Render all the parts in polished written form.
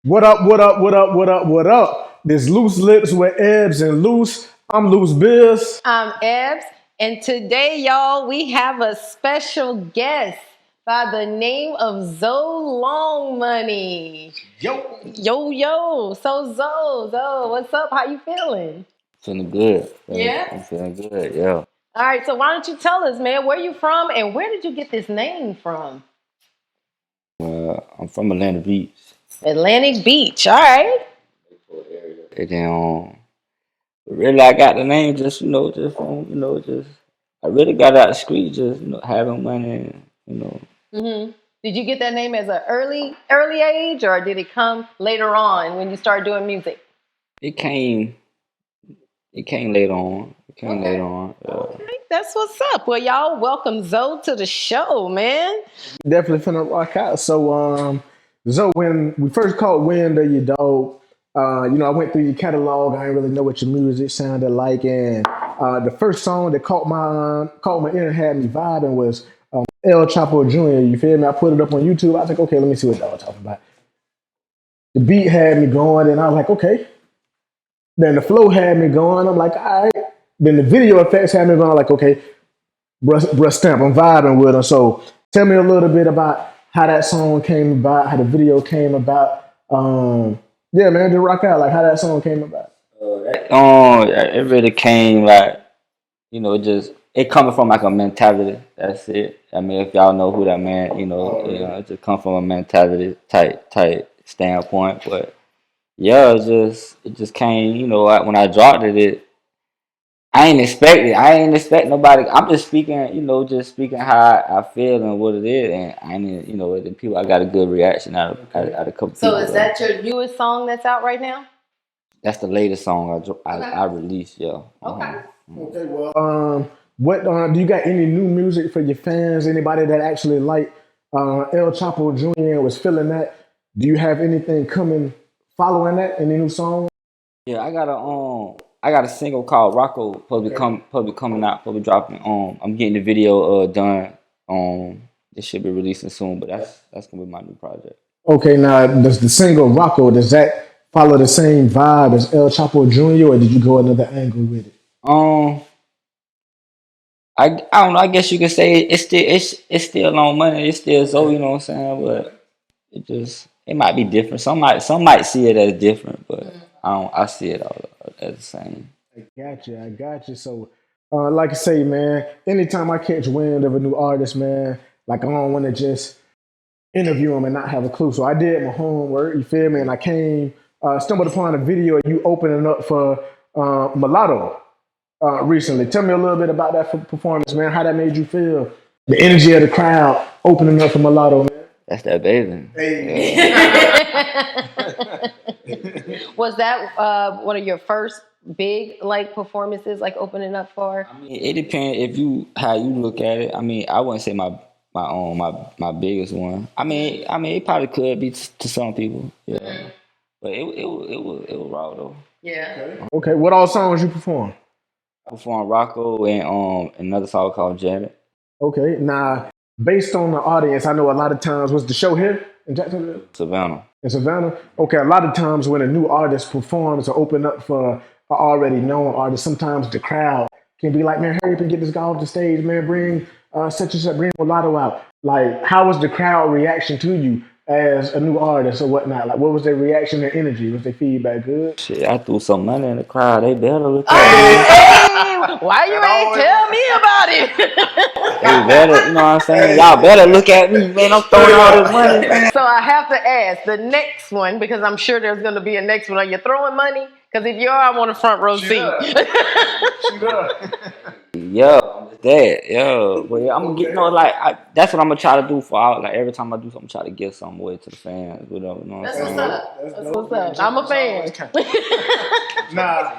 What up, what up, what up, what up, what up? This Loose Lips with Ebbz and Loose. I'm Loose Biz. I'm Ebbz, and today, y'all, we have a special guest by the name of Zoe Longmoney. Yo. So Zoe, what's up? How you feeling? Feeling good. Yeah? I'm feeling good, yeah. All right, so why don't you tell us, man, where you from and where did you get this name from? I'm from Atlantic Beach. Atlantic Beach, all right. And then, really, I got the name just, just from, just, I really got out the street just, having money, Mm-hmm. Did you get that name as an early age, or did it come later on when you started doing music? It came later on. Later on. Okay, that's what's up. Well, y'all, welcome Zoe to the show, man. Definitely finna rock out. So, Zoe, when we first caught wind of your dog, I went through your catalog. I didn't really know what your music sounded like, and the first song that caught my ear and had me vibing was El Chapo Jr. You feel me? I put it up on YouTube. I was like, okay, let me see what dog talking about. The beat had me going, and I was like, okay. Then the flow had me going. I'm like, all right. Then the video effects had me going, like, okay, bruh stamp, I'm vibing with them. So tell me a little bit about how that song came about, how the video came about. Yeah, man, just rock out, like how that song came about. It really came like, just, it coming from like a mentality. That's it. I mean, if y'all know who that man, it just come from a mentality type standpoint. But yeah, it just came, when I dropped it, I ain't expect nobody. I'm just speaking, just speaking how I feel and what it is, and I mean, the people. I got a good reaction out of a couple people. So is that your newest song that's out right now? That's the latest song I released, yeah. Okay. Okay, well, what do you got any new music for your fans? Anybody that actually liked El Chapo Jr. and was feeling that? Do you have anything coming following that? Any new song? Yeah, I got a single called Rocco probably coming out, probably dropping. I'm getting the video done. This should be releasing soon, but that's gonna be my new project. Okay, now does the single Rocco, does that follow the same vibe as El Chapo Jr. or did you go another angle with it? I don't know. I guess you could say it's still Longmoney. It's still Zoe. You know what I'm saying? But it might be different. Some might see it as different, but I see it all as the same. I got you. So, like I say, man, anytime I catch wind of a new artist, man, like I don't want to just interview them and not have a clue. So I did my homework. You feel me? And I stumbled upon a video of you opening up for Mulatto recently. Tell me a little bit about that performance, man. How that made you feel? The energy of the crowd opening up for Mulatto, man. That's that baby. Hey. Yeah. Was that one of your first big performances, opening up for? I mean, it depends how you look at it. I mean, I wouldn't say my biggest one. I mean, it probably could be to some people. Yeah, but it was raw though. Yeah. Okay. What all songs you perform? I performed Rocco and another song called Janet. Okay. Now, based on the audience, I know a lot of times, was the show here in Jacksonville? Savannah. In Savannah? Okay, a lot of times when a new artist performs or open up for an already known artist, sometimes the crowd can be like, man, hurry up and get this guy off the stage, man, bring such and such, bring Mulatto out. Like, how was the crowd reaction to you as a new artist or whatnot? Like, what was their reaction and energy? Was their feedback good? Shit, I threw some money in the crowd. They better look at me. Why you ain't tell me about it? They better, you know what I'm saying? Y'all better look at me, man. I'm throwing all this money, man. So I have to ask the next one, because I'm sure there's going to be a next one. Are you throwing money? Because if you are, I want a front row seat. Yo, that, yo, but yeah, I'm gonna get that's what I'm gonna try to do for all. Like every time I do something, try to give something away to the fans. Whatever, you know what I'm saying? That's what's up. I'm a fan. Nah.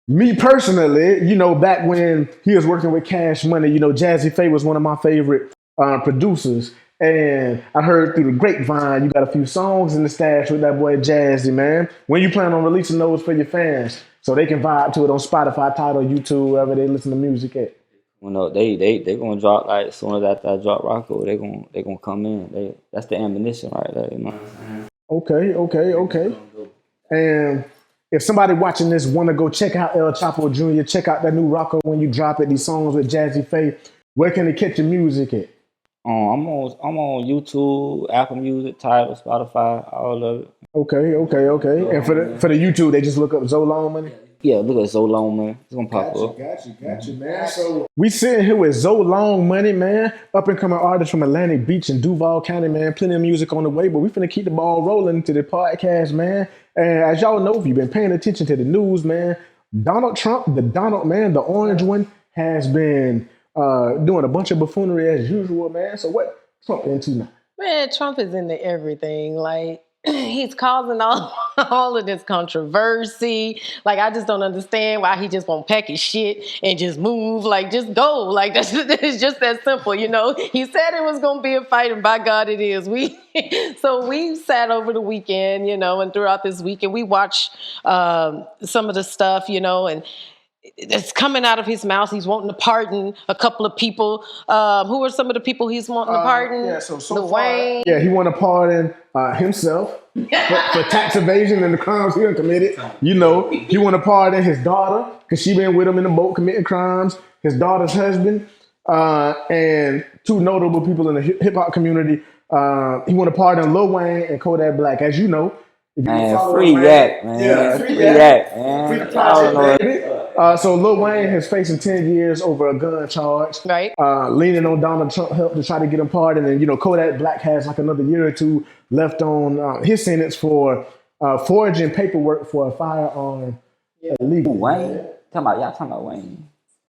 Me personally, back when he was working with Cash Money, Jazzy Faye was one of my favorite producers. And I heard through the grapevine, you got a few songs in the stash with that boy Jazzy, man. When you plan on releasing those for your fans so they can vibe to it on Spotify, Tidal, YouTube, wherever they listen to music at? They gonna drop as soon as after I drop Rocco, they gonna come in. That's the ammunition right there, you know what I'm saying? Okay. And if somebody watching this want to go check out El Chapo Jr., check out that new Rocco when you drop it, these songs with Jazzy Faye, where can they catch your music at? I'm on YouTube, Apple Music, Tidal, Spotify, all of it. Okay. And for the YouTube, they just look up Zoe Longmoney. Yeah, look at So Long, man. It's gonna pop up. Got you, man. So we sitting here with Zoe Longmoney, man, up and coming artist from Atlantic Beach and Duval County, man. Plenty of music on the way, but we finna keep the ball rolling to the podcast, man. And as y'all know, if you've been paying attention to the news, man, Donald Trump, the Donald man, the orange one, has been doing a bunch of buffoonery as usual, man. So what Trump into now? Man, Trump is into everything. Like, he's causing all of this controversy. Like, I just don't understand why he just won't pack his shit and just move. Like, just go. Like, it's just that simple, you know. He said it was going to be a fight, and by God, it is. So we sat over the weekend, you know, and throughout this weekend, we watched some of the stuff, you know, and it's coming out of his mouth. He's wanting to pardon a couple of people. Who are some of the people he's wanting to pardon? Yeah, so Lil far, Wayne. yeah, he want to pardon himself for tax evasion and the crimes he done committed. You know, he want to pardon his daughter because she been with him in the boat committing crimes. His daughter's husband and two notable people in the hip hop community. He want to pardon Lil Wayne and Kodak Black, as you know. Man, free yak, man. Yeah, free yak, man. Free the project, baby. So Lil Wayne is facing 10 years over a gun charge. Right. Leaning on Donald Trump help to try to get him pardoned. And, you know, Kodak Black has like another year or two left on his sentence for forging paperwork for a firearm illegal. Wayne? Y'all talking about Wayne.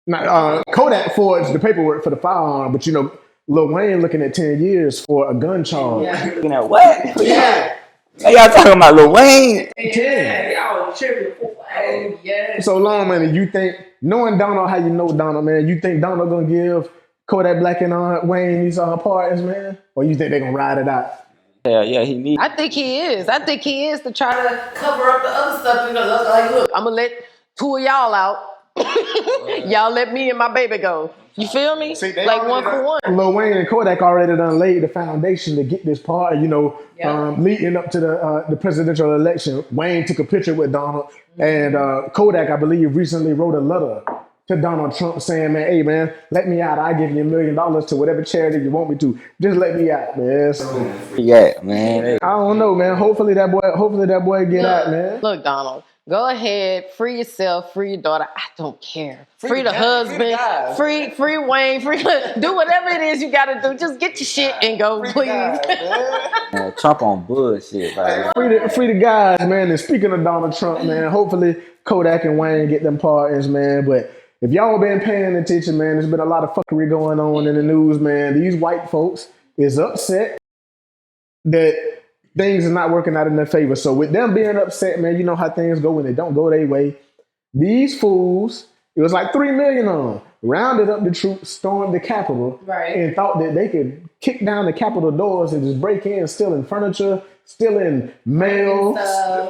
Now, Kodak forged the paperwork for the firearm, but, you know, Lil Wayne looking at 10 years for a gun charge. Yeah. Looking at what? Yeah. Hey, y'all talking about Lil Wayne? Yeah. Y'all tripping. Oh, yes. So Longmoney, you think, knowing Donald how you know Donald, man, you think Donald gonna give Kodak Black and Wayne these pardons, man? Or you think they gonna ride it out? Hell yeah, he needs. I think he is to try to cover up the other stuff. You know, like, look, I'm gonna let two of y'all out. Y'all let me and my baby go. You feel me? See, like one for one. Lil Wayne and Kodak already done laid the foundation to get this pardon. You know, leading up to the presidential election, Wayne took a picture with Donald, and Kodak, I believe, recently wrote a letter to Donald Trump saying, "Man, hey man, let me out. I give you $1 million to whatever charity you want me to. Just let me out, man." So, yeah, man. I don't know, man. Hopefully that boy get out, man. Look, Donald. Go ahead, free yourself, free your daughter. I don't care. Free the husband, free Wayne, do whatever it is you gotta do. Just get your shit and go, please. Man, Trump on bullshit, right? Free the guys, man. And speaking of Donald Trump, man, hopefully Kodak and Wayne get them pardons, man. But if y'all been paying attention, man, there's been a lot of fuckery going on in the news, man. These white folks is upset that things are not working out in their favor. So with them being upset, man, you know how things go when they don't go their way. These fools, it was like 3 million on them, rounded up the troops, stormed the Capitol, and thought that they could kick down the Capitol doors and just break in, stealing furniture, stealing mail.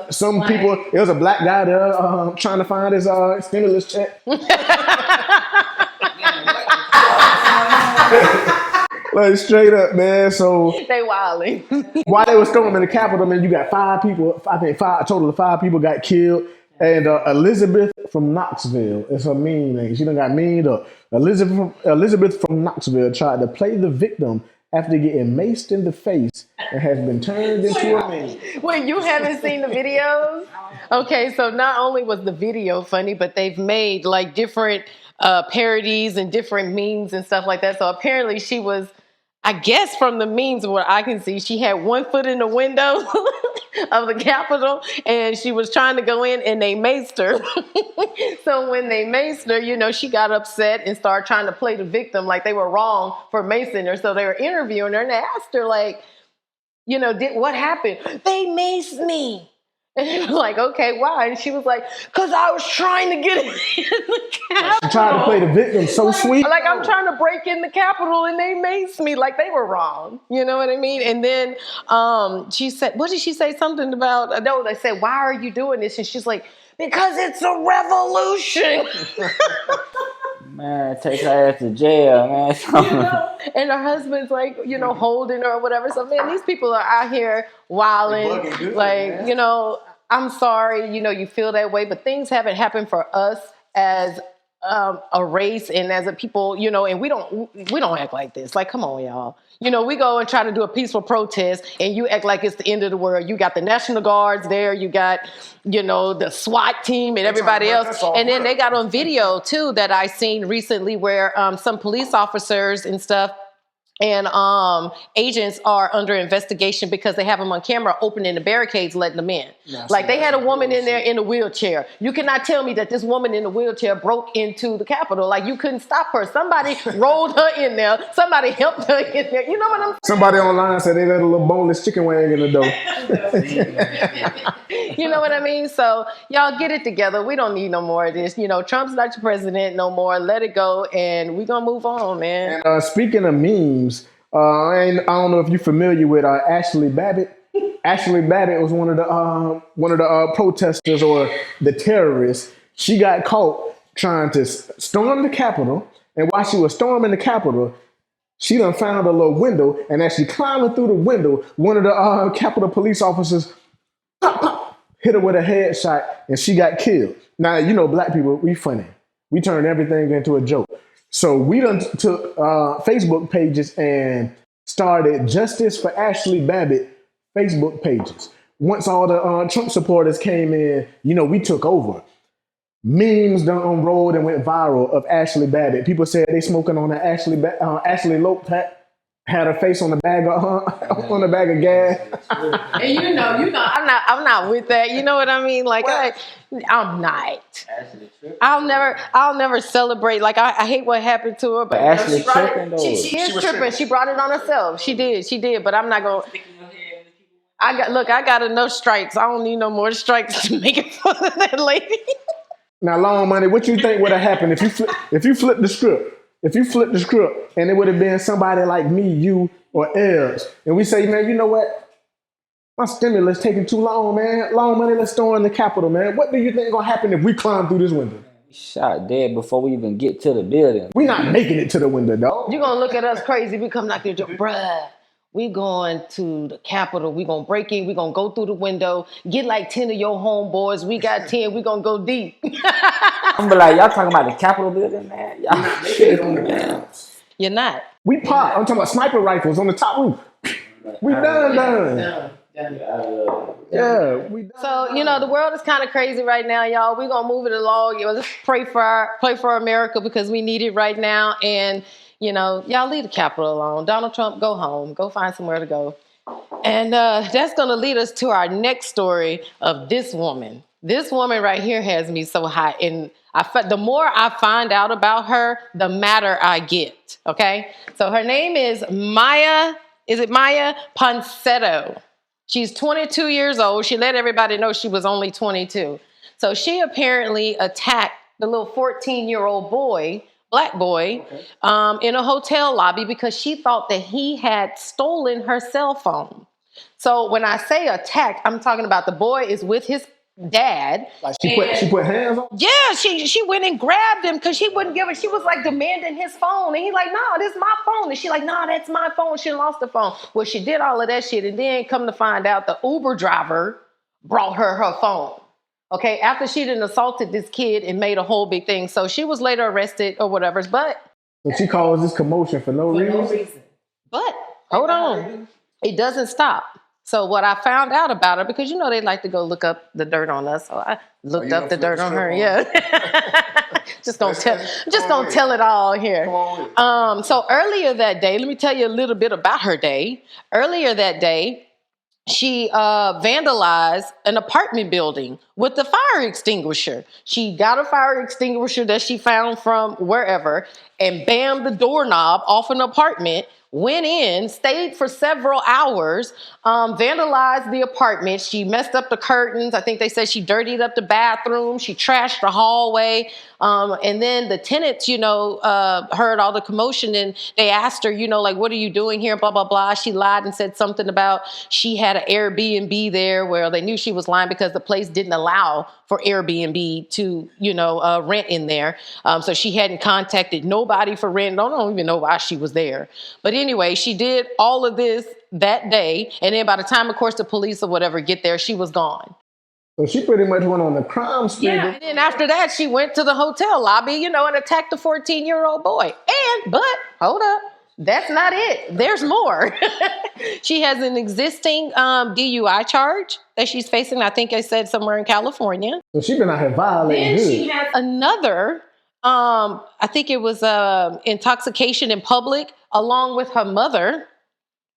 Some people, it was a black guy there trying to find his stimulus check. Like straight up, man. So they wilding. While they were storming the Capitol, man, you got 5 people. I think a total of 5 people got killed. And Elizabeth from Knoxville is her mean name. She done got meaned up. Elizabeth from Knoxville tried to play the victim after getting maced in the face and has been turned into a meme. Wait, you haven't seen the videos? Okay, so not only was the video funny, but they've made like different parodies and different memes and stuff like that. So apparently she was, I guess from the memes what I can see, she had one foot in the window of the Capitol and she was trying to go in and they maced her. So when they maced her, you know, she got upset and started trying to play the victim like they were wrong for macing her. So they were interviewing her and they asked her like, you know, what happened? They maced me. And they were like, okay, why? And she was like, because I was trying to get in the Capitol. She tried to play the victim so sweet. Like, I'm trying to break in the Capitol and they maced me. Like, they were wrong. You know what I mean? And then she said, what did she say? Something about, no, they said, why are you doing this? And she's like, because it's a revolution. Man, take her ass to jail, man. And her husband's like, holding her or whatever. So man, these people are out here wilding. Good, like, man. I'm sorry, you feel that way, but things haven't happened for us as a race and as a people, and we don't act like this. Like, come on, y'all. We go and try to do a peaceful protest and you act like it's the end of the world. You got the National Guards there. You got, the SWAT team and everybody else. And then they got on video too that I seen recently where some police officers and stuff and agents are under investigation because they have them on camera opening the barricades, letting them in. Like they had a woman in there in a wheelchair. You cannot tell me that this woman in the wheelchair broke into the Capitol. Like you couldn't stop her. Somebody rolled her in there. Somebody helped her in there. You know what I'm saying? Somebody online said they let a little boneless chicken wing in the door. You know what I mean? So y'all get it together. We don't need no more of this. Trump's not your president no more. Let it go. And we're going to move on, man. And speaking of memes, I don't know if you're familiar with Ashley Babbitt. Ashley Babbitt was one of the protesters or the terrorists. She got caught trying to storm the Capitol. And while she was storming the Capitol, she done found a little window. And as she climbing through the window, one of the Capitol police officers hit her with a headshot and she got killed. Now, black people, we funny. We turn everything into a joke. So we done took Facebook pages and started Justice for Ashley Babbitt Facebook pages. Once all the Trump supporters came in, we took over. Memes done unrolled and went viral of Ashley Babbitt. People said they smoking on an Ashley Lope pack. Had her face on the bag of gas. And I'm not with that. You know what I mean? Like I'm not. I'll never celebrate. Like I hate what happened to her, but Ashley tripping though. She is tripping. She brought it on herself. She did. But I'm not gonna. I got enough strikes. I don't need no more strikes to make it fun of that lady. Now, Longmoney, what you think would have happened if you flip the script? If you flip the script and it would have been somebody like me, you, or Ebbz, and we say, man, you know what? My stimulus taking too long, man. Longmoney, let's storm the Capitol, man. What do you think gonna happen if we climb through this window? We shot dead before we even get to the building. We not making it to the window, dog. You're gonna look at us crazy. We come knock your door, bruh. We going to the Capitol. We gonna break in. We gonna go through the window. Get like 10 of your homeboys. We got 10. We gonna go deep. I'm be like, y'all talking about the Capitol building, man? Y'all not shit on the man. You're not. We pop. I'm talking about sniper rifles on the top roof. We done. Yeah. We done. So the world is kind of crazy right now, y'all. We gonna move it along. Let's pray for America because we need it right now. And y'all leave the Capitol alone. Donald Trump, go home. Go find somewhere to go. And that's going to lead us to our next story of this woman. This woman right here has me so hot. And the more I find out about her, the madder I get. Okay? So her name is Maya. Is it Maya Ponsetto? She's 22 years old. She let everybody know she was only 22. So she apparently attacked the little 14-year-old boy, black boy, in a hotel lobby because she thought that he had stolen her cell phone. So when I say attack, I'm talking about the boy is with his dad. Like she put hands on? Yeah, she went and grabbed him because she wouldn't give it. She was like demanding his phone. And he's like, no, this is my phone. And she like, no, that's my phone. She lost the phone. Well, she did all of that shit. And then come to find out the Uber driver brought her phone. Okay, after she done assaulted this kid and made a whole big thing. So she was later arrested or whatever. But she caused this commotion for no reason. But hold on. It doesn't stop. So what I found out about her, because they like to go look up the dirt on us. So I looked up the dirt on her. Yeah. just gonna tell it all here. So earlier that day, let me tell you a little bit about her day. Earlier that day, she vandalized an apartment building with the fire extinguisher. She got a fire extinguisher that she found from wherever, and bammed the doorknob off an apartment, went in, stayed for several hours, vandalized the apartment. She messed up the curtains. I think they said she dirtied up the bathroom. She trashed the hallway. And then the tenants, heard all the commotion and they asked her, like, what are you doing here? Blah, blah, blah. She lied and said something about she had an Airbnb there where they knew she was lying because the place didn't allow for Airbnb to, rent in there. So she hadn't contacted nobody for rent. I don't even know why she was there. But anyway, she did all of this that day. And then by the time, of course, the police or whatever get there, she was gone. So she pretty much went on the crime spree. Yeah, and then after that, she went to the hotel lobby, and attacked the 14-year-old boy. But hold up, that's not it. There's more. She has an existing DUI charge that she's facing. I think I said somewhere in California. So she's been out here violating. Then she has another. I think it was intoxication in public, along with her mother,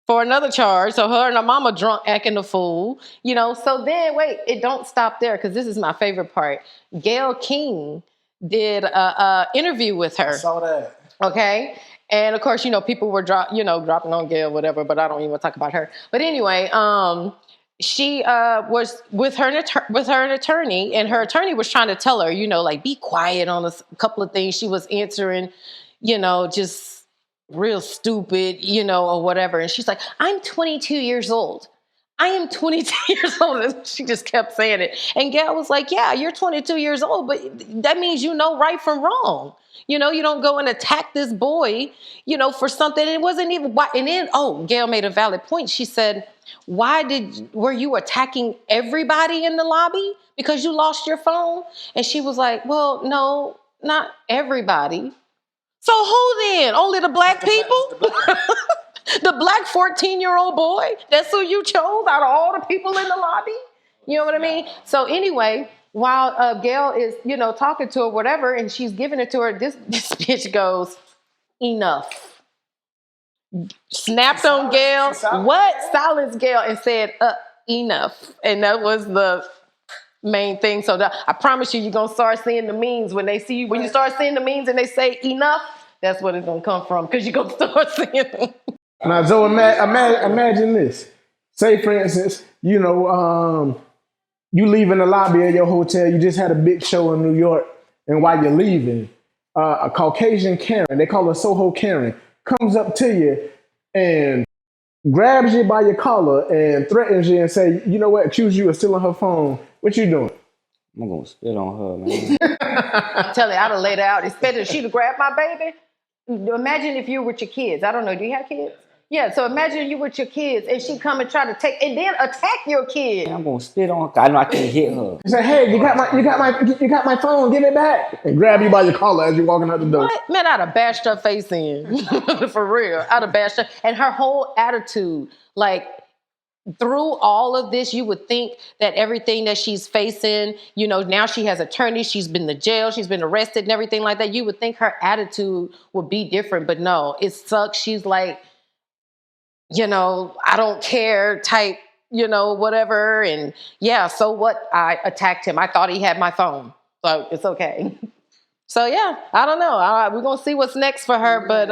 for another charge. So her and her mama drunk acting a fool, So then, wait, it don't stop there because this is my favorite part. Gayle King did a interview with her. I saw that. Okay. And of course, people were dropping on Gayle, whatever, but I don't even want to talk about her. But anyway, she was with her attorney, and her attorney was trying to tell her, like, be quiet on a couple of things. She was answering, just real stupid, or whatever. And she's like, I'm 22 years old. I am 22 years old. And she just kept saying it. And Gayle was like, yeah, you're 22 years old, but that means right from wrong. You don't go and attack this boy, for something. And it wasn't even why. And then, Gayle made a valid point. She said, were you attacking everybody in the lobby because you lost your phone? And she was like, well, no, not everybody. So who then? Only the black people? The black 14-year-old boy? That's who you chose out of all the people in the lobby? You know what I mean? So anyway, while Gayle is, talking to her, whatever, and she's giving it to her, this bitch goes, enough. Snapped on Gayle. What? Silenced Gayle and said, enough. And that was the main thing. So I promise you're going to start seeing the memes when they see you. When you start seeing the memes and they say enough, that's what it's going to come from, because you're going to start seeing them. Now, Zoe, imagine this. Say, for instance, you leave in the lobby of your hotel. You just had a big show in New York. And while you're leaving, a Caucasian Karen, they call her Soho Karen, comes up to you and grabs you by your collar and threatens you and say, you know what, accuse you of stealing her phone. What you doing? I'm going to spit on her, man. I'm telling you, I'd have laid her out. Especially if she'd have grabbed my baby. Imagine if you were with your kids. I don't know. Do you have kids? Yeah, so imagine you with your kids and she come and try to take and then attack your kid. I'm gonna spit on her. I know I can't hit her. Say, hey, you got my phone. Give it back. And grab you by your collar as you're walking out the door. What? Man, I'd have bashed her face in. For real, I'd have bashed her. And her whole attitude, like, through all of this, you would think that everything that she's facing, now she has attorneys, she's been to jail, she's been arrested and everything like that. You would think her attitude would be different, but no, it sucks. She's like, I don't care type, whatever. And yeah, so what? I attacked him. I thought he had my phone. So it's okay. So yeah, I don't know. We're going to see what's next for her. But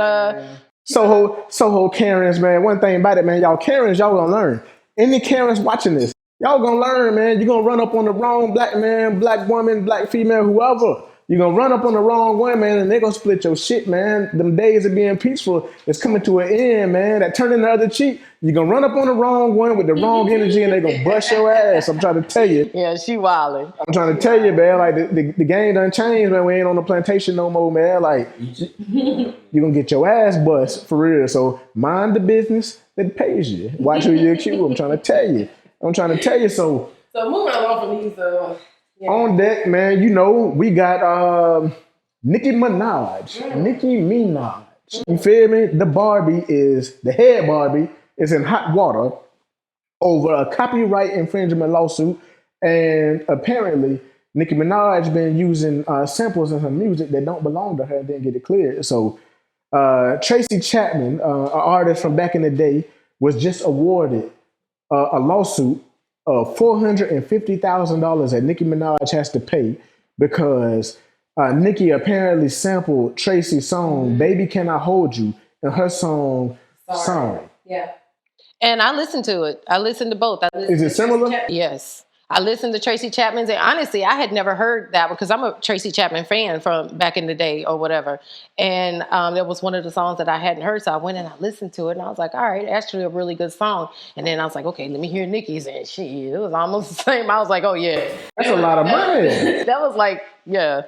Soho Karens, man. One thing about it, man, y'all Karens, y'all going to learn. Any Karens watching this, y'all going to learn, man. You're going to run up on the wrong black man, black woman, black female, whoever. You're going to run up on the wrong one, man, and they're going to split your shit, man. Them days of being peaceful is coming to an end, man. That turning the other cheek, you're going to run up on the wrong one with the wrong energy, and they're going to bust your ass. I'm trying to tell you. Yeah, she wildin'. I'm trying to tell you, man, like, the game done changed, man. We ain't on the plantation no more, man. Like, you're going to get your ass bust, for real. So mind the business that pays you. Watch who you accuse. I'm trying to tell you. So moving along from these... Yeah. On deck, man, we got Nicki Minaj. Nicki Minaj. You feel me? The head Barbie is in hot water over a copyright infringement lawsuit. And apparently, Nicki Minaj been using samples in her music that don't belong to her and didn't get it cleared. So Tracy Chapman, an artist from back in the day, was just awarded a lawsuit of $450,000 that Nicki Minaj has to pay because Nicki apparently sampled Tracy's song "Baby Can I Hold You" in her song "Sorry." Yeah. And I listened to it. I listened to both. Is it similar? Yes. I listened to Tracy Chapman's, and honestly, I had never heard that because I'm a Tracy Chapman fan from back in the day or whatever. And that was one of the songs that I hadn't heard, so I went and I listened to it, and I was like, all right, actually a really good song. And then I was like, okay, let me hear Nicki's, and it was almost the same. I was like, oh yeah, that's a lot of money. That was like, yeah.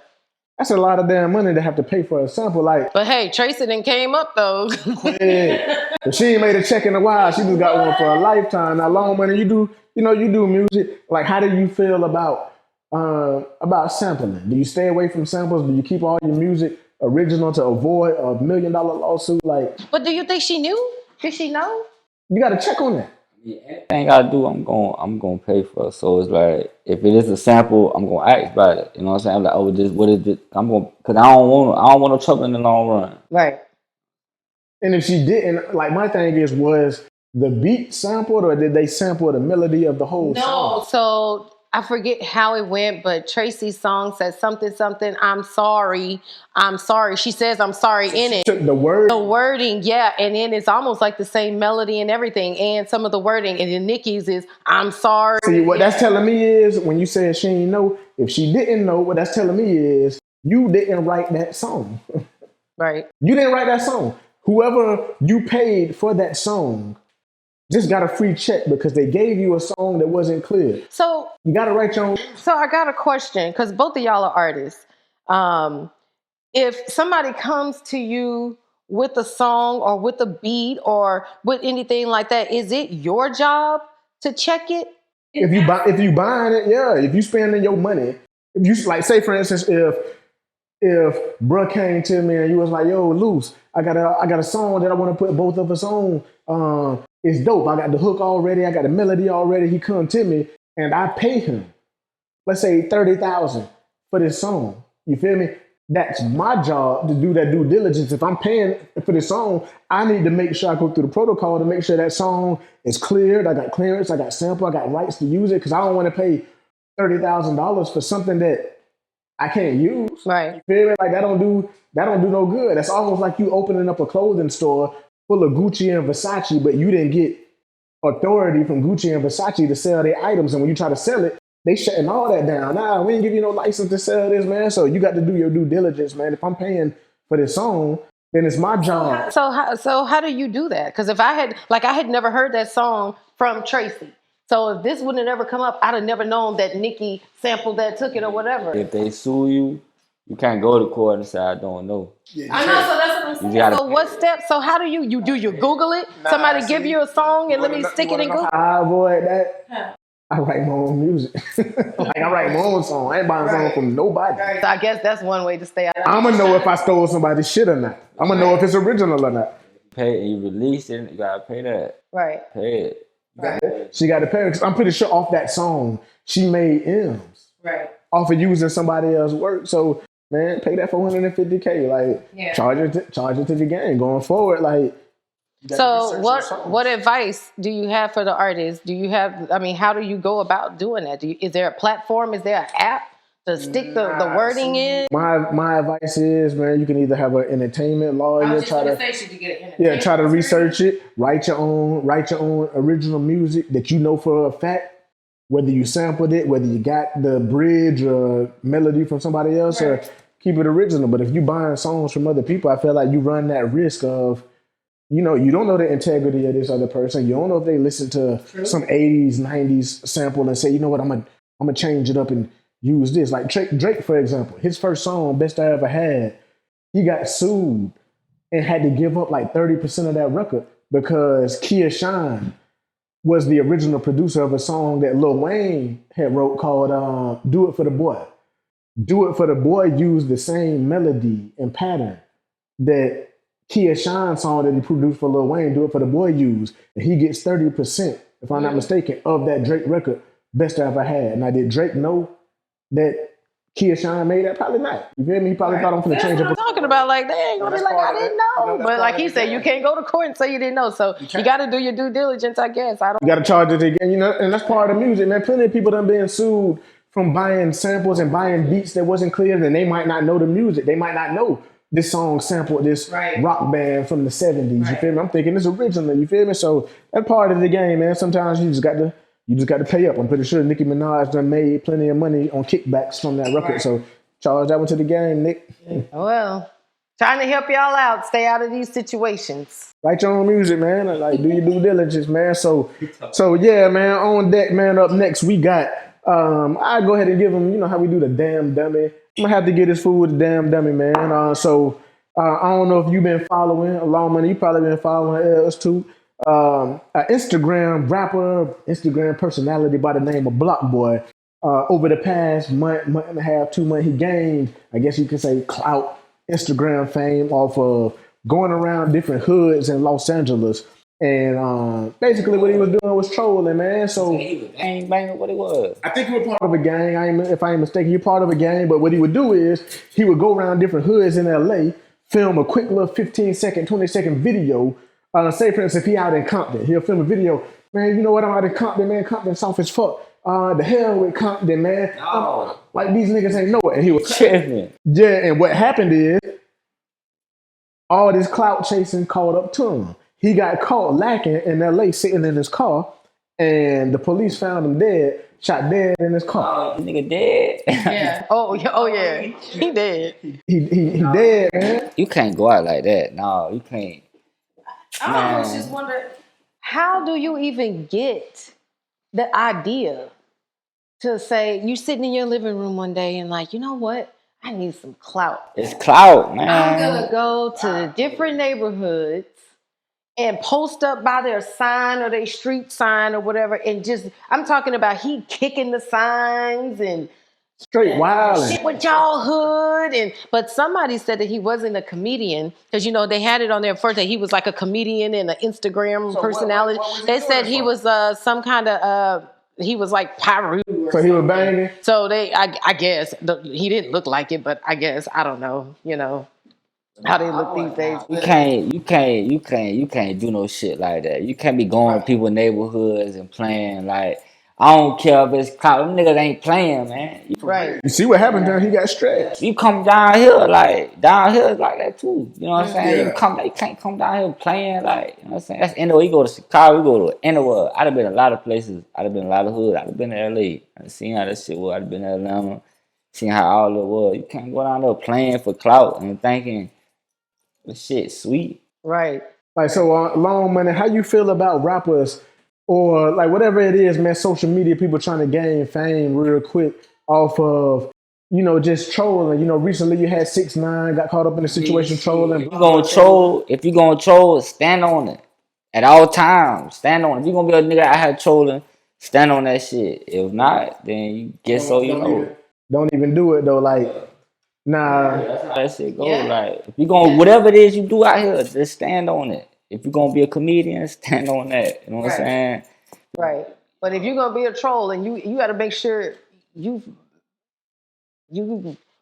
That's a lot of damn money to have to pay for a sample. Like, but hey, Tracy didn't came up though. Yeah. If she ain't made a check in a while, she just got one for a lifetime. Now, Longmoney, you do music. Like, how do you feel about sampling? Do you stay away from samples? Do you keep all your music original to avoid a $1 million lawsuit? Like, but do you think she knew? Did she know? You got to check on that. Anything I do, I'm gonna pay for it. So it's like, if it is a sample, I'm gonna ask about it. You know what I'm saying? I'm like, oh, what is it? Because I don't want no trouble in the long run. Right. And if she didn't, like, my thing is, was the beat sampled, or did they sample the melody of the whole song? No. So I forget how it went, but Tracy's song says something, I'm sorry. She says I'm sorry in it. Took the wording, yeah. And then it's almost like the same melody and everything, and some of the wording. And then Nicki's is I'm sorry. See, what that's telling me is, when you said she didn't know, if she didn't know, what that's telling me is you didn't write that song. Right. You didn't write that song. Whoever you paid for that song just got a free check because they gave you a song that wasn't clear. So you got to write your own. So I got a question, because both of y'all are artists. If somebody comes to you with a song or with a beat or with anything like that, is it your job to check it? If you buying it, yeah. If you spending your money, if you, like, say for instance, if bruh came to me and you was like, yo, Luce, I got a song that I want to put both of us on. It's dope. I got the hook already. I got the melody already. He come to me and I pay him, let's say $30,000 for this song. You feel me? That's my job to do that due diligence. If I'm paying for this song, I need to make sure I go through the protocol to make sure that song is cleared. I got clearance. I got sample. I got rights to use it, because I don't want to pay $30,000 for something that I can't use. Right. You feel me? Like, that don't do no good. That's almost like you opening up a clothing store full of Gucci and Versace, but you didn't get authority from Gucci and Versace to sell their items. And when you try to sell it, they shutting all that down. Nah, we ain't give you no license to sell this, man. So you got to do your due diligence, man. If I'm paying for this song, then it's my job. So how do you do that? Because if I had never heard that song from Tracy. So if this wouldn't have ever come up, I'd have never known that Nicki sampled that, took it, or whatever. If they sue you, you can't go to court and say, I don't know. Yeah, I know, so that's what I'm saying. So what steps? So how do you Google it? Somebody give you a song and let me stick it in Google? I avoid that. Huh. I write my own music. Like, I write my own song. I ain't buying a song from nobody. So I guess that's one way to stay out of it. I'm going to know if I stole somebody's shit or not. I'm going to know if it's original or not. Pay, you release it, you got to pay that. Right. Pay it. Right. She got to pay, because I'm pretty sure off that song, she made M's. Right. Off of using somebody else's work. So, man, pay that $450K. Like, yeah. Charge it to the game going forward. Like, so what advice do you have for the artists? Do you have, how do you go about doing that? Is there a platform? Is there an app to stick the wording in? My advice is, man, you can either have an entertainment lawyer, try to research it, write your own original music that you know for a fact, whether you sampled it, whether you got the bridge or melody from somebody else, right, or keep it original. But if you buying songs from other people, I feel like you run that risk of, you don't know the integrity of this other person. You don't know if they listen to some 80s, 90s sample and say, you know what, I'm gonna change it up and use this. Like Drake, for example, his first song, Best I Ever Had, he got sued and had to give up like 30% of that record because Kia Shine was the original producer of a song that Lil Wayne had wrote called Do It For The Boy. Do It For The Boy used the same melody and pattern that Kia Shine song that he produced for Lil Wayne, Do It For The Boy, used. And he gets 30%, if I'm not mistaken, of that Drake record, Best I Ever Had. Now, did Drake know that Kia Shine made that? Probably not. You feel me? He probably thought I'm going to change it. I'm talking about, like, they ain't going to be like, I didn't know. But like he said, you can't go to court and say you didn't know. So you got to do your due diligence, I guess. You got to charge it again, and that's part of the music, man. Plenty of people done been sued from buying samples and buying beats that wasn't clear, then they might not know the music. They might not know this song sampled this rock band from the 70s. You feel me? I'm thinking it's original. You feel me? So that's part of the game, man. Sometimes you just got to pay up. I'm pretty sure Nicki Minaj done made plenty of money on kickbacks from that record. So charge that one to the game, Nick. Well, trying to help y'all out. Stay out of these situations. Write your own music, man. Like, do your due diligence, man. So yeah, man. On deck, man. Up next, we got. I go ahead and give him. You know how we do the damn dummy. I'm gonna have to get this fool with the damn dummy, man. I don't know if you've been following Longmoney. You probably been following us too. An Instagram rapper, Instagram personality by the name of Bloccboy. Over the past month and a half, 2 months, he gained, I guess you could say, clout, Instagram fame off of going around different hoods in Los Angeles. And basically what he was doing was trolling, man. So he was gang banging. What it was? I think he was part of a gang. If I ain't mistaken, he was part of a gang. But what he would do is he would go around different hoods in LA, film a quick little 15-second, 20-second video. Say, for instance, if he out in Compton, he'll film a video. Man, you know what? I'm out in Compton, man. Compton soft as fuck. The hell with Compton, man. Like, these niggas ain't know it. And he was tripping. Yeah, and what happened is all this clout chasing caught up to him. He got caught lacking in LA, sitting in his car, and the police found him dead, shot dead in his car. The nigga dead. Yeah. Oh yeah. He dead. He dead, man. You can't go out like that. No, you can't. I almost just wonder, how do you even get the idea to say, you sitting in your living room one day and like, you know what? I need some clout. It's clout, man. I'm gonna go to different neighborhoods and post up by their sign or their street sign or whatever, and just, I'm talking about he kicking the signs and straight wild shit with y'all hood. But somebody said that he wasn't a comedian, because you know they had it on there first that he was like a comedian and an Instagram personality. What they said he was some kind of he was like Pyru. So he was banging. So I guess he didn't look like it, but I guess I don't know. You know how they look these days. You can't do no shit like that. You can't be going to people's neighborhoods and playing like, I don't care if it's clout. Them niggas ain't playing, man. Right. You see what happened there? He got stretched. You come down here is like that too. You know what I'm saying? Yeah. You can't come down here playing like, you know what I'm saying? That's anywhere. You go to Chicago, you go to anywhere. I'd have been a lot of places. I'd have been a lot of hood. I'd have been to LA. I'd seen how that shit was. I'd have been to Atlanta. Seen how all it was. You can't go down there playing for clout and thinking the shit sweet. Right. Like, so Longmoney, how you feel about rappers or like whatever it is, man, social media, people trying to gain fame real quick off of, you know, just trolling. You know, recently you had 6ix9ine got caught up in a situation trolling. If you're gonna troll, stand on it. At all times, stand on it. If you're gonna be a nigga out here trolling, stand on that shit. If not, then you get Don't even do it though, like. Nah, that's how that shit go. Yeah. Like, if you gonna whatever it is you do out here, just stand on it. If you're gonna be a comedian, stand on that. You know what I'm saying? Right. But if you're gonna be a troll, and you got to make sure you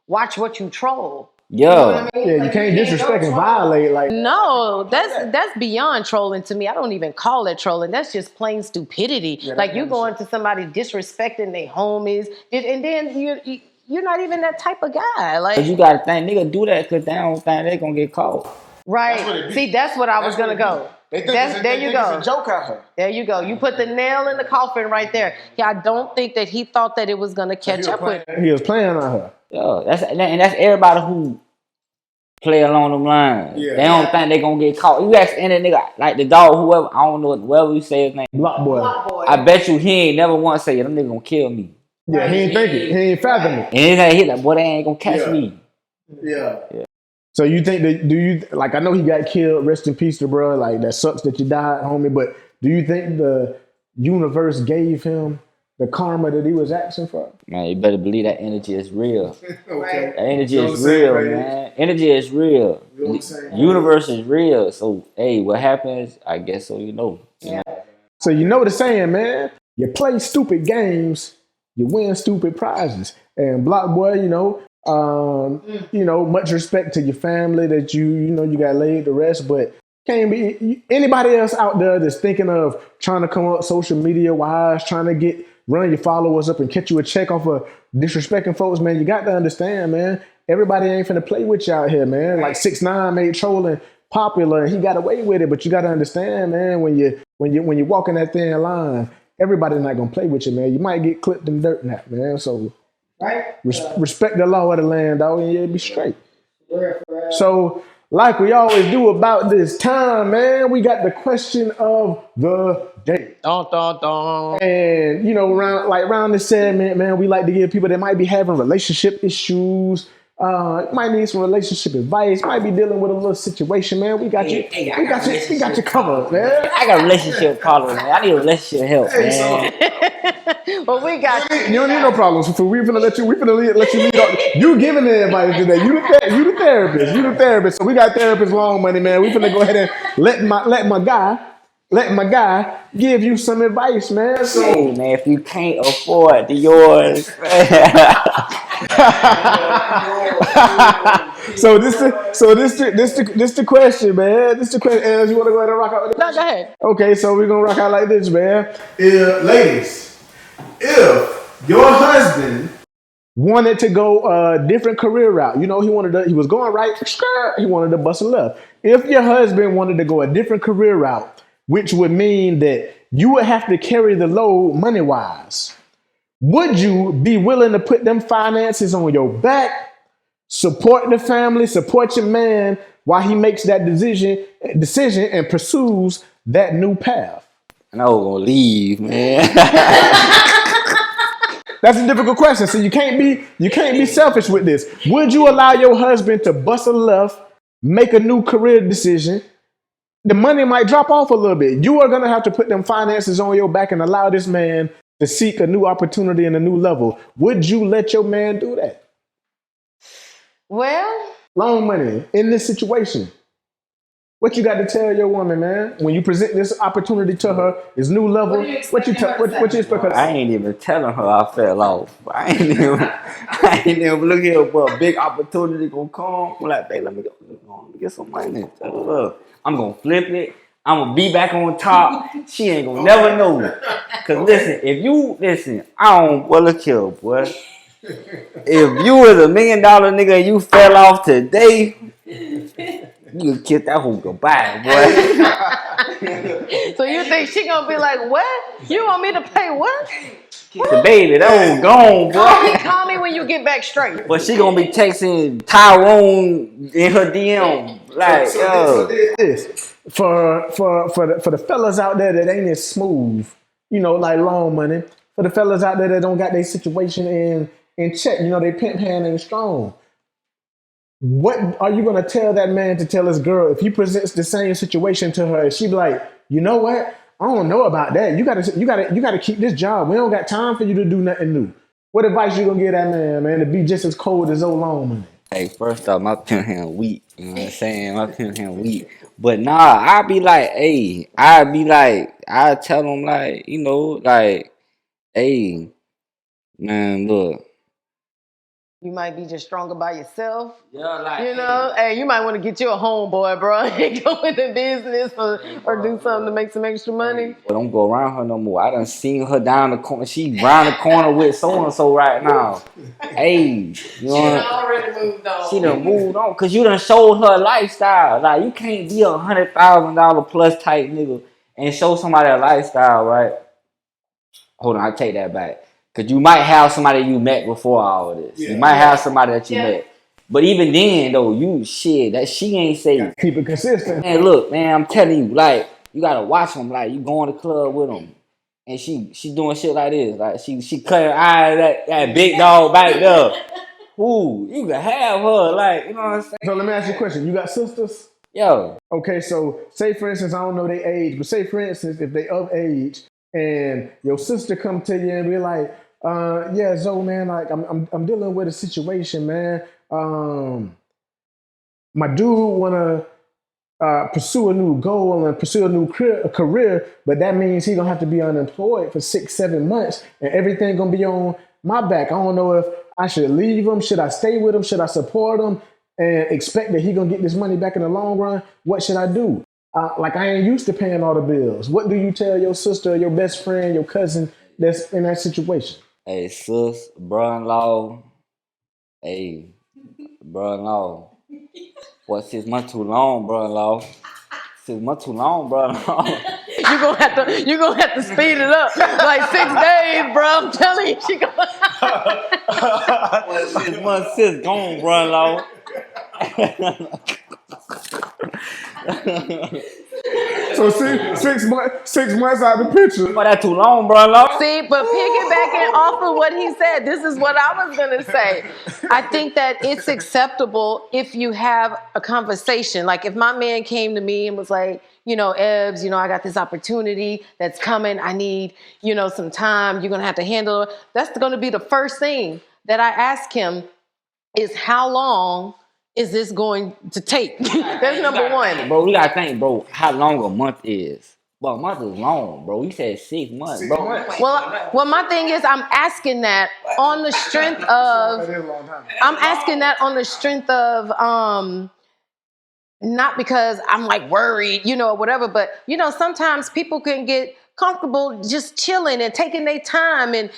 watch what you troll. Yeah. You know what I mean? Yeah, you can't disrespect and violate like. No, that's beyond trolling to me. I don't even call it trolling. That's just plain stupidity. Yeah, like you going to somebody disrespecting their homies, and then you're not even that type of guy. Like, you gotta think, nigga do that because they don't think they're gonna get caught. Right. See, that's what I was gonna go. There you go. It's a joke out here. There you go. You put the nail in the coffin right there. Yeah, I don't think that he thought that it was gonna catch up with him. He was playing on her. Yeah, that's everybody who play along them lines. Yeah. They don't think they gonna get caught. You ask any nigga, like the dog, whoever, I don't know, whoever you say his name. Bloccboy. I bet you he ain't never once say, them nigga gonna kill me. Yeah, he ain't thinking. He ain't fathoming. And he like, boy, they ain't gonna catch me. Yeah. So you think that, like, I know he got killed, rest in peace to bro, like, that sucks that you died, homie, but do you think the universe gave him the karma that he was asking for? Man, you better believe that energy is real. Okay. That energy is real, man. Energy is real. Universe is real. So, hey, what happens, I guess so you know. Yeah. So you know the saying, man, you play stupid games, you win stupid prizes. And Bloccboy, you know, much respect to your family that you got laid to rest, but can't be anybody else out there that's thinking of trying to come up social media wise, trying to get run your followers up and catch you a check off of disrespecting folks, man, you got to understand, man. Everybody ain't finna play with you out here, man. Like 6ix9ine made trolling popular and he got away with it, but you got to understand, man, when you walking that thin line, everybody's not gonna play with you, man. You might get clipped in dirt now, man. So respect the law of the land, dog, and you'll be straight. So, like we always do about this time, man, we got the question of the day. Dun, dun, dun. And you know, around this segment, man, we like to give people that might be having relationship issues, might need some relationship advice, might be dealing with a little situation, man. We got you. We got you covered, man. I got relationship problems, man. I need relationship help, man. Well, we got you don't need no problems. So we finna let you lead on. You giving the advice today. You the therapist. You the therapist. So we got therapist Longmoney, man. We finna go ahead and let my guy give you some advice, man. So hey, man, if you can't afford the yours, so this the question, man. This the question. Ebbz, you want to go ahead and rock out with it? No, go ahead. Okay, so we're gonna rock out like this, man. Ladies, if your husband wanted to go a different career route, you know, he was going right, he wanted to bust a left. If your husband wanted to go a different career route, which would mean that you would have to carry the load money-wise, would you be willing to put them finances on your back, support the family, support your man while he makes that decision and pursues that new path? and I was gonna leave, man. That's a difficult question. So you can't be selfish with this. Would you allow your husband to bust a left, make a new career decision? The money might drop off a little bit. You are gonna have to put them finances on your back and allow this man to seek a new opportunity and a new level. Would you let your man do that? Well, Longmoney, in this situation, what you got to tell your woman, man, when you present this opportunity to her, this new level? What you expect her to say? I ain't even telling her I fell off. I ain't even look here, but a big opportunity gonna come. I'm like, babe, let me get some money. I'm gonna flip it. I'm gonna be back on top. She ain't gonna never know. Cause listen, look here, boy. If you was $1 million nigga and you fell off today, you could kiss that whole goodbye, boy. So you think she gonna be like, what? You want me to pay what? Kiss the baby, that old gone, boy. Call me when you get back straight. But she gonna be texting Tyrone in her DM, like, yo. This for the fellas out there that ain't as smooth, you know, like Longmoney. For the fellas out there that don't got their situation in check, you know, they pimp hand ain't strong. What are you gonna tell that man to tell his girl if he presents the same situation to her? She be like, you know what? I don't know about that. You gotta keep this job. We don't got time for you to do nothing new. What advice you gonna give that man, to be just as cold as old Longmoney? Hey, first off, my pimp hand weak. You know what I'm saying? My pimp hand weak. But nah, I tell him like, you know, like, hey, man, look. You might be just stronger by yourself. Yeah, like, you know, hey, you might want to get you a homeboy, bro, and go into business or do something to make some extra money. But don't go around her no more. I done seen her down the corner. She round the corner with so and so right now. Hey, you know, she done already moved on. She done moved on because you done showed her lifestyle. Like you can't be $100,000 plus type nigga and show somebody a lifestyle, right? Hold on, I take that back. Because you might have somebody you met before all of this. Yeah. You might have somebody that you met. But even then, though, that she ain't safe. Keep it consistent. Man, look, man, I'm telling you, like, you got to watch them. Like, you go in the club with them. And she doing shit like this. Like, she cut her eye that big dog back there. Ooh, you can have her. Like, you know what I'm saying? So let me ask you a question. You got sisters? Yo. Okay, so say, for instance, I don't know their age, but say, for instance, if they of age, and your sister come to you and be like, yeah, Zoe, man, like I'm dealing with a situation, man. My dude wanna pursue a new goal and pursue a new career, but that means he gonna have to be unemployed for 6-7 months, and everything gonna be on my back. I don't know if I should leave him, should I stay with him, should I support him, and expect that he gonna get this money back in the long run. What should I do? Like I ain't used to paying all the bills. What do you tell your sister, your best friend, your cousin that's in that situation? Hey, sis, brother-in-law. Hey, brother-in-law. What, 6 months too long, brother-in-law? 6 months too long, brother-in-law. You gonna have to speed it up. Like 6 days, bro. I'm telling you, she gonna 6 months, sis, gone, brother-in-law. So 6 months out of the picture. But that's too long, brother-in-law. See, but piggybacking off of what he said, this is what I was gonna say. I think that it's acceptable if you have a conversation. Like if my man came to me and was like, Ebbz, I got this opportunity that's coming. I need, some time. You're gonna have to handle it. That's gonna be the first thing that I ask him is how long is this going to take? That's number one. Bro, we gotta think, bro, how long a month is. Well, a month is long, bro. You said 6 months, bro. Well, my thing is I'm asking that on the strength of not because I'm like worried, or whatever, but sometimes people can get comfortable just chilling and taking their time, and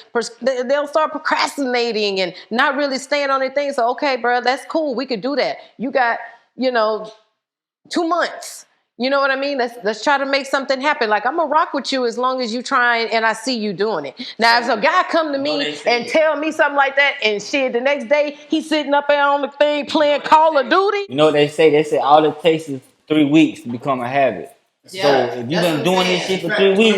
they'll start procrastinating and not really staying on their things. So, okay, bro, that's cool. We could do that. You got, 2 months. You know what I mean? Let's try to make something happen. Like, I'm gonna rock with you as long as you try and I see you doing it. Now, if a guy come to me and tell me something like that, and shit, the next day he's sitting up there on the thing playing Call of Duty. You know what they say? They say all it takes is 3 weeks to become a habit. Yeah, so if you've been doing this shit for 3 weeks,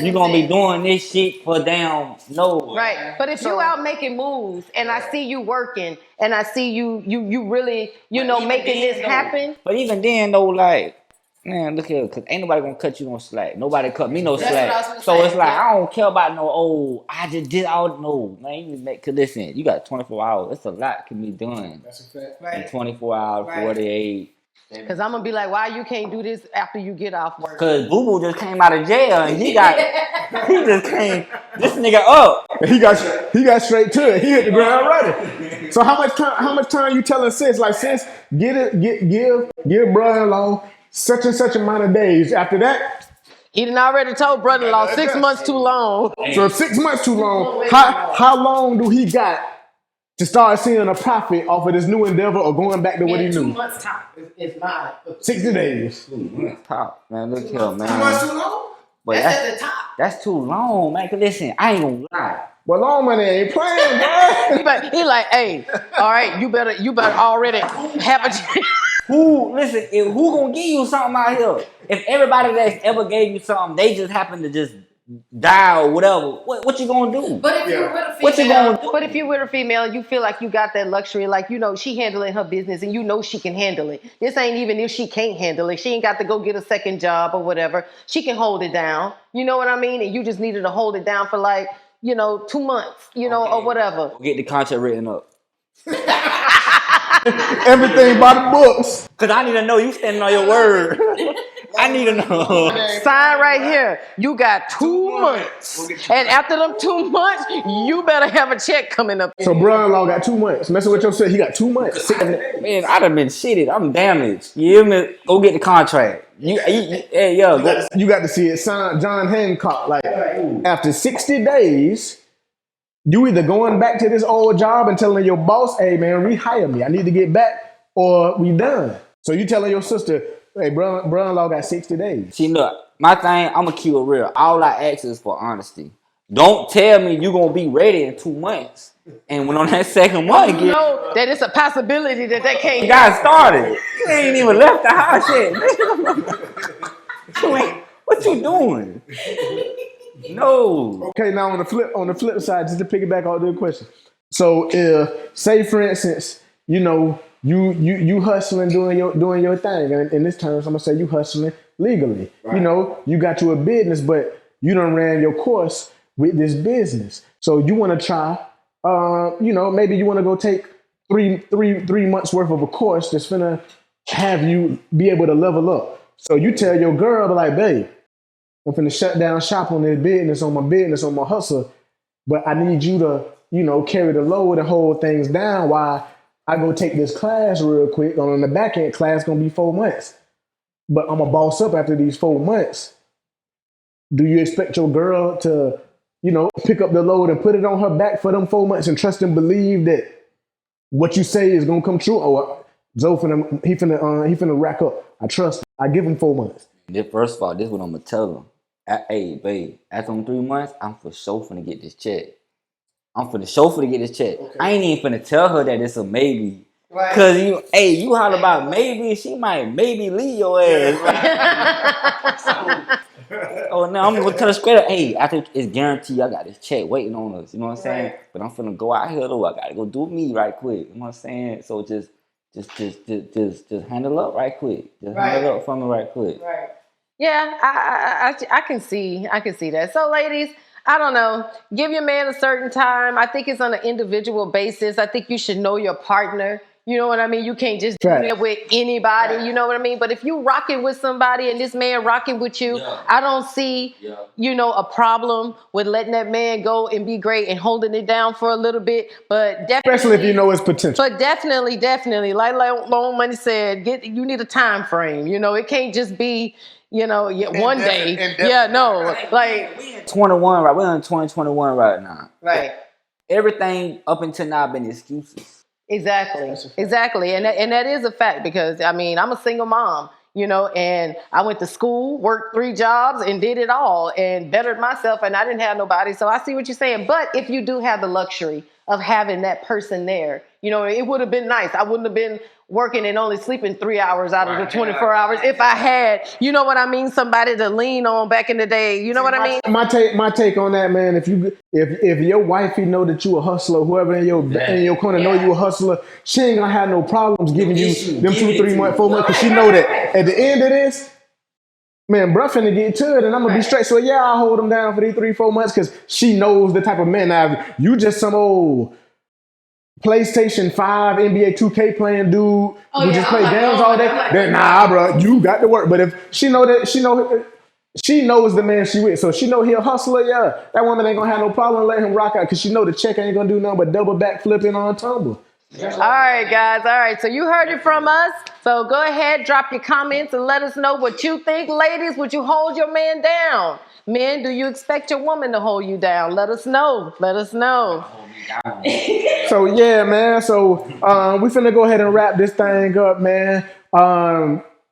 you're gonna be doing this shit for damn no. Right. But if you out making moves and I see you working and I see you really, making this happen. But even then though, like, man, look here, cause ain't nobody gonna cut you no slack. Nobody cut me no slack. So it's like, I don't care about no, I just did all, no, man. Cause listen, you got 24 hours. That's a lot can be done. That's a fact. Right. In 24 hours, 48. Cause I'm gonna be like, why you can't do this after you get off work? Cause Boo Boo just came out of jail and he just came, this nigga up. He got straight to it. He hit the ground running. So how much time you telling sis? Like, sis, give brother-in-law such and such amount of days. After that, he done already told brother-in-law 6 months too long. So if 6 months too long, how long do he got to start seeing a profit off of this new endeavor or going back to what he knew? 2 months top is mine. 60 days. 2 months top, man. Look here, man. 2 months too long? But that's at the top. That's too long, man. Cause listen, I ain't gonna lie. Well, Longmoney ain't playing, bro. He like, hey, all right, you better already have a. Who gonna give you something out here? If everybody that's ever gave you something, they just happen to just die or whatever, what you gonna do? But if you're with a female, what you gonna do? But if you're with a female and you feel like you got that luxury, like, she handling her business and she can handle it. This ain't even if she can't handle it. She ain't got to go get a second job or whatever. She can hold it down. You know what I mean? And you just needed to hold it down for 2 months, or whatever. Get the contract written up. Everything by the books. Cause I need to know you standing on your word. I need to know. Sign right here. You got 2 months. And after them 2 months, you better have a check coming up. So brother-in-law got 2 months. Messing with your son, he got 2 months. Man, I'd have been shitted. I'm damaged. You hear me? Go get the contract. You got to see it signed. John Hancock, like, after 60 days, you either going back to this old job and telling your boss, hey, man, rehire me. I need to get back, or we done. So you telling your sister, hey, brother-in-law got 60 days. See, look, my thing, I'm going to keep it real. All I ask is for honesty. Don't tell me you're going to be ready in 2 months. And when on that second month, you know that it's a possibility that can't. You got started. You ain't even left the house yet. What you doing? No. Okay, now on the flip side, just to piggyback on the question. So if, say for instance, you hustling doing your thing, and in this terms, I'm gonna say you hustling legally. Right. You got you a business, but you done ran your course with this business. So you want to try, maybe you want to go take three months worth of a course that's finna have you be able to level up. So you tell your girl, like, babe, I'm finna shut down shop on this business, on my hustle, but I need you to, carry the load and hold things down while I go take this class real quick. On the back end, class gonna be 4 months, but I'm gonna boss up after these 4 months. Do you expect your girl to, pick up the load and put it on her back for them 4 months and trust and believe that what you say is gonna come true? Or Zoe he finna rack up. I trust him. I give him 4 months. First of all, this is what I'm gonna tell him. Hey, babe, after them 3 months, I'm for sure finna get this check. Okay. I ain't even finna tell her that it's a maybe. Right. Cause you holler about maybe, she might maybe leave your ass. Oh no, I'm gonna tell her straight up, hey, after it's guaranteed I got this check waiting on us, you know what I'm saying? But I'm finna go out here though, I gotta go do me right quick, you know what I'm saying? So just handle up right quick. Handle up for me right quick. Right. Yeah, I can see that. So ladies, I don't know. Give your man a certain time. I think it's on an individual basis. I think you should know your partner. You know what I mean? You can't just do it with anybody. You know what I mean? But if you rocking with somebody and this man rocking with you, I don't see, a problem with letting that man go and be great and holding it down for a little bit. But definitely, especially if you know his potential. But definitely, like Longmoney said, you need a time frame. It can't just be, one day. Yeah, no, like we in 21, right? We're in 2021 right now. Right. Everything up until now been excuses. Exactly. And that is a fact because, I'm a single mom, and I went to school, worked 3 jobs and did it all and bettered myself and I didn't have nobody. So I see what you're saying. But if you do have the luxury of having that person there, it would have been nice. I wouldn't have been working and only sleeping 3 hours out of the 24 hours if I had, somebody to lean on back in the day. You know what I mean? My take on that, man. If your wifey know that you a hustler, whoever in your corner know you a hustler, she ain't gonna have no problems giving you them 2, 3 months, 4 months, because she know that at the end of this, man, bruh finna get to it, and I'm gonna be straight. So yeah, I'll hold him down for these 3, 4 months because she knows the type of man. Now, you just some old PlayStation 5, NBA 2K playing dude who just play games all day. Then nah, bro, you got to work. But if she knows the man she with, so she know he a hustler. Yeah, that woman ain't gonna have no problem letting him rock out because she know the check ain't gonna do nothing but double back flipping on tumble. All right, guys. All right. So you heard it from us. So go ahead, drop your comments and let us know what you think. Ladies, would you hold your man down? Men, do you expect your woman to hold you down? Let us know. So yeah, man. So we finna go ahead and wrap this thing up, man.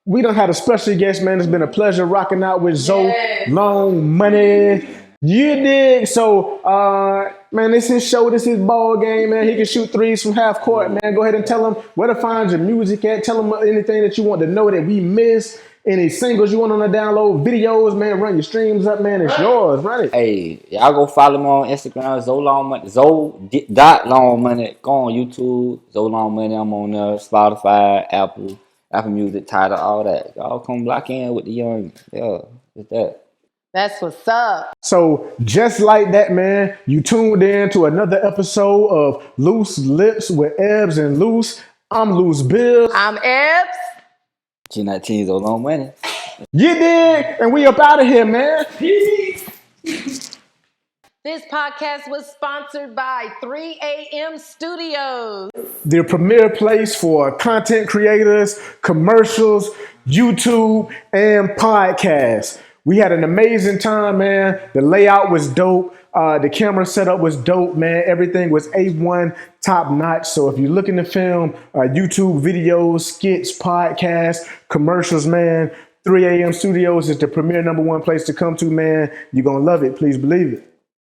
We done had a special guest, man. It's been a pleasure rocking out with Zoe Longmoney. You dig? So man, this is his show, this is his ball game, man. He can shoot threes from half court, man. Go ahead and tell him where to find your music at. Tell him anything that you want to know that we missed. Any singles you want on the download, videos, man, run your streams up, man. It's yours, run it. Hey, y'all go follow me on Instagram, Zoe.Longmoney. Go on YouTube, Zoe Longmoney. I'm on there, Spotify, Apple Music, Tidal, all that. Y'all come lock in with the young. Yeah, it's that. That's what's up. So just like that, man, you tuned in to another episode of Loose Lips with Ebbz and Loose. I'm Loose Bill. I'm Ebbz. G19 Zoe Longmoney. You dig? And we up out of here, man. Peace. This podcast was sponsored by 3 a.m. Studios. The premier place for content creators, commercials, YouTube, and podcasts. We had an amazing time, man. The layout was dope. The camera setup was dope, man. Everything was A1, top notch. So if you're looking to film YouTube videos, skits, podcasts, commercials, man, 3 a.m. Studios is the premier #1 place to come to, man. You're going to love it. Please believe it.